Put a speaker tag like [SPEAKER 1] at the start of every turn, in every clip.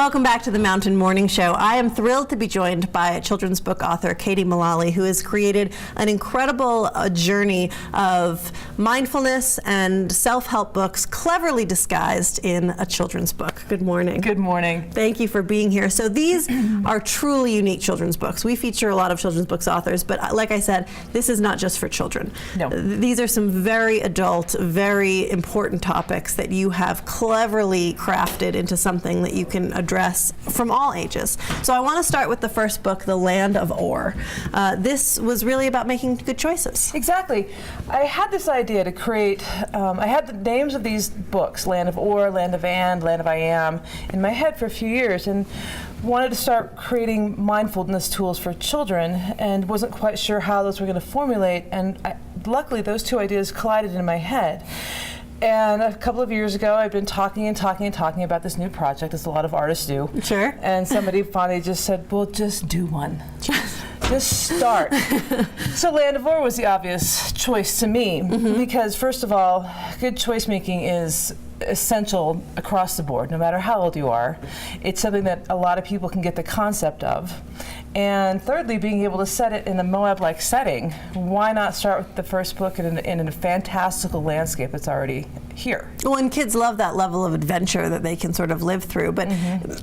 [SPEAKER 1] Welcome back to the Mountain Morning Show. I am thrilled to be joined by children's book author Katie Mullaly, who has created an incredible journey of mindfulness and self-help books cleverly disguised in a children's book. Good morning.
[SPEAKER 2] Good morning.
[SPEAKER 1] Thank you for being here. So these are truly unique children's books. We feature a lot of children's books authors, but like I said, this is not just for children.
[SPEAKER 2] No.
[SPEAKER 1] These are some very adult, very important topics that you have cleverly crafted into something that you can address from all ages. So I want to start with the first book, The Land of Or. This was really about making good choices.
[SPEAKER 2] Exactly. I had this idea to create, I had the names of these books, Land of Or, Land of And, Land of I Am, in my head for a few years, and wanted to start creating mindfulness tools for children and wasn't quite sure how those were going to formulate, and luckily those two ideas collided in my head. And a couple of years ago, I've been talking about this new project, as a lot of artists do.
[SPEAKER 1] Sure.
[SPEAKER 2] And somebody finally just said, well, just do one. Just start. So Land of Or was the obvious choice to me, because first of all, good choice making is essential across the board, no matter how old you are. It's something that a lot of people can get the concept of. And thirdly, being able to set it in a Moab-like setting. Why not start with the first book in a fantastical landscape that's already here?
[SPEAKER 1] Well, and kids love that level of adventure that they can sort of live through. But,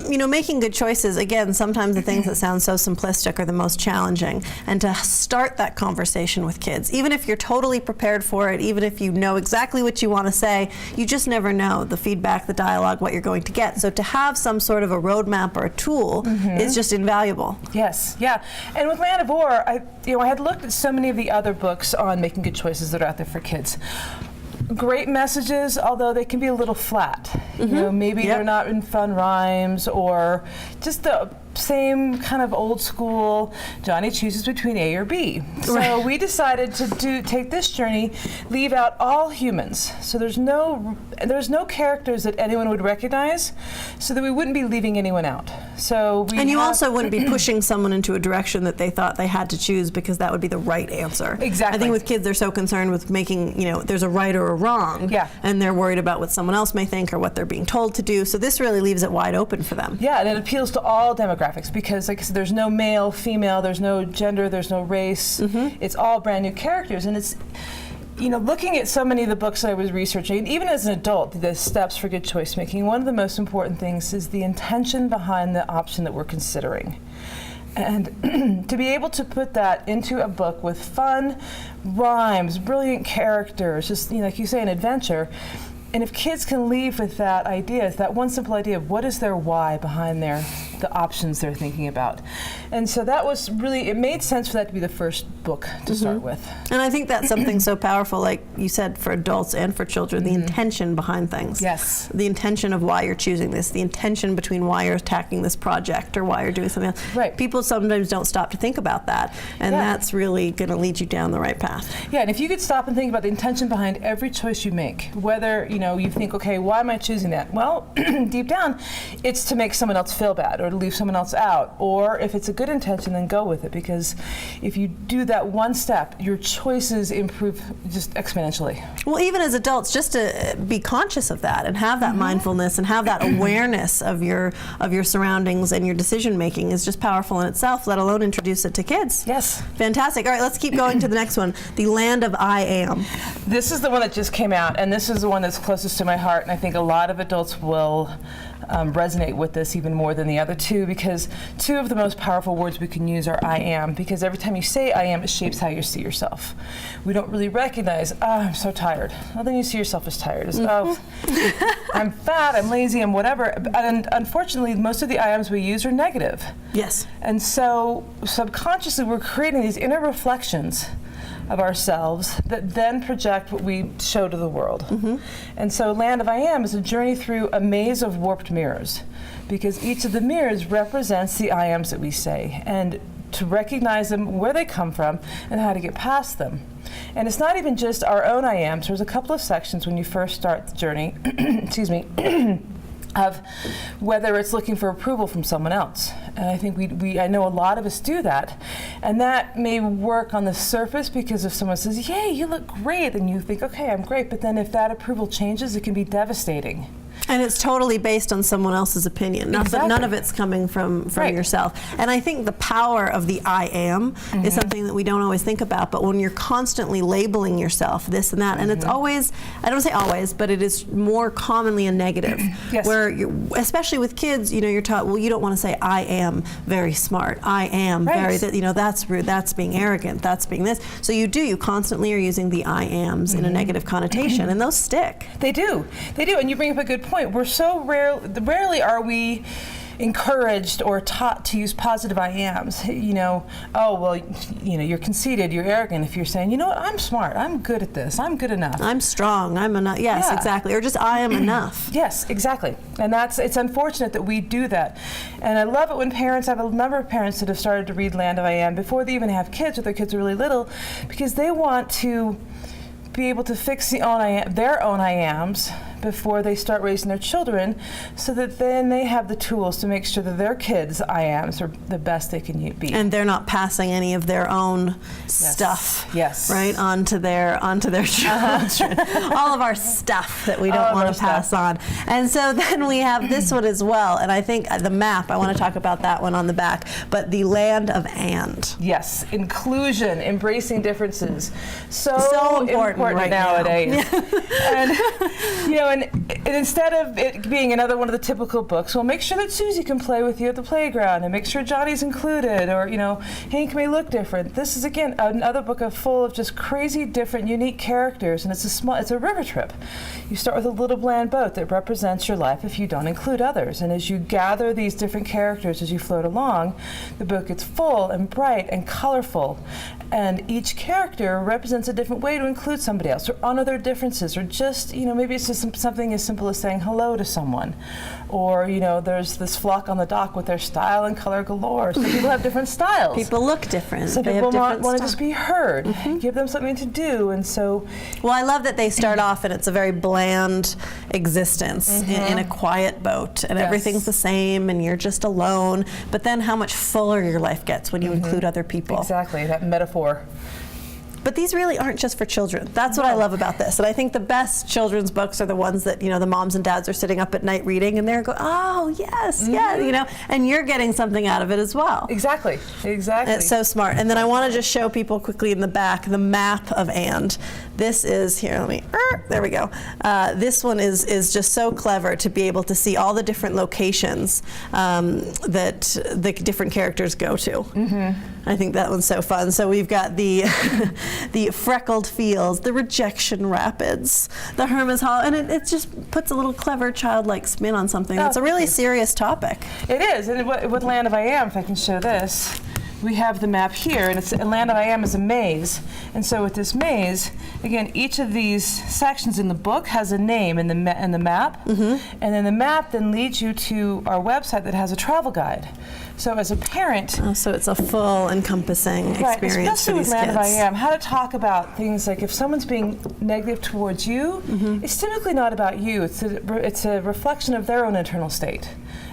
[SPEAKER 1] you know, making good choices, again, sometimes the things that sound so simplistic are the most challenging. And to start that conversation with kids, even if you're totally prepared for it, even if you know exactly what you want to say, you just never know the feedback, the dialogue, what you're going to get. So to have some sort of a roadmap or a tool is just invaluable.
[SPEAKER 2] Yes, yeah. And with Land of Or, I had looked at so many of the other books on making good choices that are out there for kids. Great messages, although they can be a little flat. You know, maybe they're not in fun rhymes, or just the same kind of old school, Johnny chooses between A or B. So we decided to take this journey, leave out all humans. So there's no characters that anyone would recognize, so that we wouldn't be leaving anyone out. So
[SPEAKER 1] and you also wouldn't be pushing someone into a direction that they thought they had to choose, because that would be the right answer.
[SPEAKER 2] Exactly.
[SPEAKER 1] I think with kids, they're so concerned with making, you know, there's a right or a wrong.
[SPEAKER 2] Yeah.
[SPEAKER 1] And they're worried about what someone else may think or what they're being told to do. So this really leaves it wide open for them.
[SPEAKER 2] Yeah, and it appeals to all demographics, because, like I said, there's no male, female, there's no gender, there's no race. It's all brand new characters, and it's, you know, looking at so many of the books I was researching, and even as an adult, the steps for good choice making, one of the most important things is the intention behind the option that we're considering. And to be able to put that into a book with fun rhymes, brilliant characters, just, you know, like you say, an adventure. And if kids can leave with that idea, that one simple idea of what is their why behind the options they're thinking about. And so that was really, it made sense for that to be the first book to start with.
[SPEAKER 1] And I think that's something so powerful, like you said, for adults and for children, the intention behind things.
[SPEAKER 2] Yes.
[SPEAKER 1] The intention of why you're choosing this, the intention between why you're attacking this project or why you're doing something else.
[SPEAKER 2] Right.
[SPEAKER 1] People sometimes don't stop to think about that, and that's really going to lead you down the right path.
[SPEAKER 2] Yeah, and if you could stop and think about the intention behind every choice you make, whether, you know, you think, okay, why am I choosing that? Well, deep down, it's to make someone else feel bad, or to leave someone else out, or if it's a good intention, then go with it, because if you do that one step, your choices improve just exponentially.
[SPEAKER 1] Well, even as adults, just to be conscious of that and have that mindfulness and have that awareness of your surroundings and your decision making is just powerful in itself, let alone introduce it to kids.
[SPEAKER 2] Yes.
[SPEAKER 1] Fantastic. All right, let's keep going to the next one, The Land of I Am.
[SPEAKER 2] This is the one that just came out, and this is the one that's closest to my heart, and I think a lot of adults will resonate with this even more than the other two, because two of the most powerful words we can use are I am, because every time you say I am, it shapes how you see yourself. We don't really recognize, I'm so tired. Well, then you see yourself as tired. As, I'm fat, I'm lazy, I'm whatever. And unfortunately, most of the I ams we use are negative.
[SPEAKER 1] Yes.
[SPEAKER 2] And so subconsciously, we're creating these inner reflections of ourselves that then project what we show to the world. And so Land of I Am is a journey through a maze of warped mirrors, because each of the mirrors represents the I ams that we say, and to recognize them, where they come from, and how to get past them. And it's not even just our own I ams. There's a couple of sections when you first start the journey, excuse me, of whether it's looking for approval from someone else. And I think I know a lot of us do that. And that may work on the surface, because if someone says, yay, you look great, then you think, okay, I'm great. But then if that approval changes, it can be devastating.
[SPEAKER 1] And it's totally based on someone else's opinion.
[SPEAKER 2] Exactly.
[SPEAKER 1] None of it's coming from
[SPEAKER 2] Right.
[SPEAKER 1] yourself. And I think the power of the I am is something that we don't always think about. But when you're constantly labeling yourself this and that, and it's always, I don't say always, but it is more commonly a negative.
[SPEAKER 2] Yes.
[SPEAKER 1] Where, especially with kids, you're taught, well, you don't want to say, I am very smart. I am
[SPEAKER 2] Right.
[SPEAKER 1] very, that's rude. That's being arrogant. That's being this. So you constantly are using the I ams in a negative connotation, and those stick.
[SPEAKER 2] They do. And you bring up a good point. We're so rarely are we encouraged or taught to use positive I ams. You're conceited, you're arrogant if you're saying, you know what, I'm smart, I'm good at this, I'm good enough.
[SPEAKER 1] I'm strong, I'm enough. Yes,
[SPEAKER 2] Yeah.
[SPEAKER 1] exactly. Or just I am enough.
[SPEAKER 2] Yes, exactly. And it's unfortunate that we do that. And I love it when parents, I have a number of parents that have started to read Land of I Am before they even have kids, or their kids are really little, because they want to be able to fix their own I ams before they start raising their children, so that then they have the tools to make sure that their kids' I ams are the best they can be.
[SPEAKER 1] And they're not passing any of their own stuff,
[SPEAKER 2] Yes.
[SPEAKER 1] right, onto their children. All of our stuff that we don't want to pass on. And so then we have this one as well. And I think the map, I want to talk about that one on the back, but the Land of And.
[SPEAKER 2] Yes, inclusion, embracing differences.
[SPEAKER 1] So important right
[SPEAKER 2] nowadays.
[SPEAKER 1] Now.
[SPEAKER 2] And instead of it being another one of the typical books, well, make sure that Susie can play with you at the playground, and make sure Johnny's included, or Hank may look different. This is again another book full of just crazy, different, unique characters, and it's a river trip. You start with a little bland boat that represents your life if you don't include others, and as you gather these different characters as you float along, the book gets full and bright and colorful, and each character represents a different way to include somebody else, or honor their differences, or just maybe it's just something as simple as saying hello to someone, or there's this flock on the dock with their style and color galore. Some people have different styles.
[SPEAKER 1] People look different.
[SPEAKER 2] Some
[SPEAKER 1] they
[SPEAKER 2] people
[SPEAKER 1] have
[SPEAKER 2] want to just be heard, give them something to do, and so.
[SPEAKER 1] Well, I love that they start off and it's a very bland existence in a quiet boat, and everything's the same, and you're just alone. But then how much fuller your life gets when you include other people.
[SPEAKER 2] Exactly, that metaphor.
[SPEAKER 1] But these really aren't just for children. That's what I love about this. And I think the best children's books are the ones that, the moms and dads are sitting up at night reading, and they're going, oh, yes, and you're getting something out of it as well.
[SPEAKER 2] Exactly.
[SPEAKER 1] It's so smart. And then I want to just show people quickly in the back the map of And. This is, here, there we go. This one is just so clever to be able to see all the different locations that the different characters go to. I think that one's so fun. So we've got the the freckled fields, the rejection rapids, the Hermes Hollow, and it just puts a little clever childlike spin on something that's a really serious topic.
[SPEAKER 2] It is, and with Land of I Am, if I can show this, we have the map here, and Land of I Am is a maze. And so with this maze, again, each of these sections in the book has a name in the map, and then the map then leads you to our website that has a travel guide. So as a parent,
[SPEAKER 1] so it's a full encompassing experience for
[SPEAKER 2] especially
[SPEAKER 1] these
[SPEAKER 2] with Land
[SPEAKER 1] kids.
[SPEAKER 2] of I Am, how to talk about things like if someone's being negative towards you, it's typically not about you. It's a reflection of their own internal state,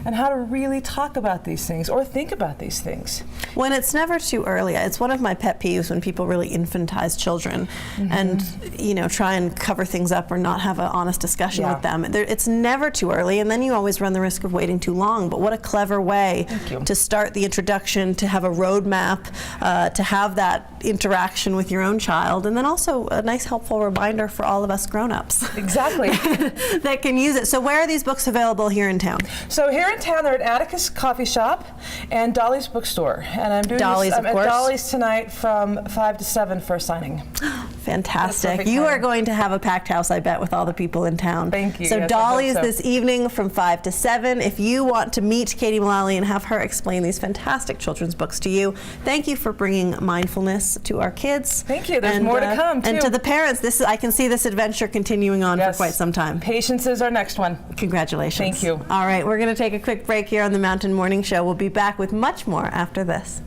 [SPEAKER 2] and how to really talk about these things or think about these things.
[SPEAKER 1] When it's never too early. It's one of my pet peeves when people really infantize children and try and cover things up or not have an honest discussion with them. It's never too early, and then you always run the risk of waiting too long. But what a clever way to start the introduction, to have a roadmap, to have that interaction with your own child, and then also a nice helpful reminder for all of us grown-ups.
[SPEAKER 2] Exactly.
[SPEAKER 1] that can use it. So where are these books available here in town?
[SPEAKER 2] So here in town, they're at Atticus Coffee Shop and Dolly's Bookstore. And I'm doing I'm at Dolly's tonight from 5 to 7 for a signing.
[SPEAKER 1] Fantastic. You are going to have a packed house, I bet, with all the people in town.
[SPEAKER 2] Thank you.
[SPEAKER 1] So
[SPEAKER 2] yes,
[SPEAKER 1] Dolly's this evening from 5 to 7. If you want to meet Katie Mullaly and have her explain these fantastic children's books to you, thank you for bringing mindfulness to our kids.
[SPEAKER 2] Thank you. There's more to come, too.
[SPEAKER 1] And to the parents, I can see this adventure continuing on for quite some time.
[SPEAKER 2] Patience is our next one.
[SPEAKER 1] Congratulations.
[SPEAKER 2] Thank you.
[SPEAKER 1] All right, we're going to take a quick break here on the Mountain Morning Show. We'll be back with much more after this.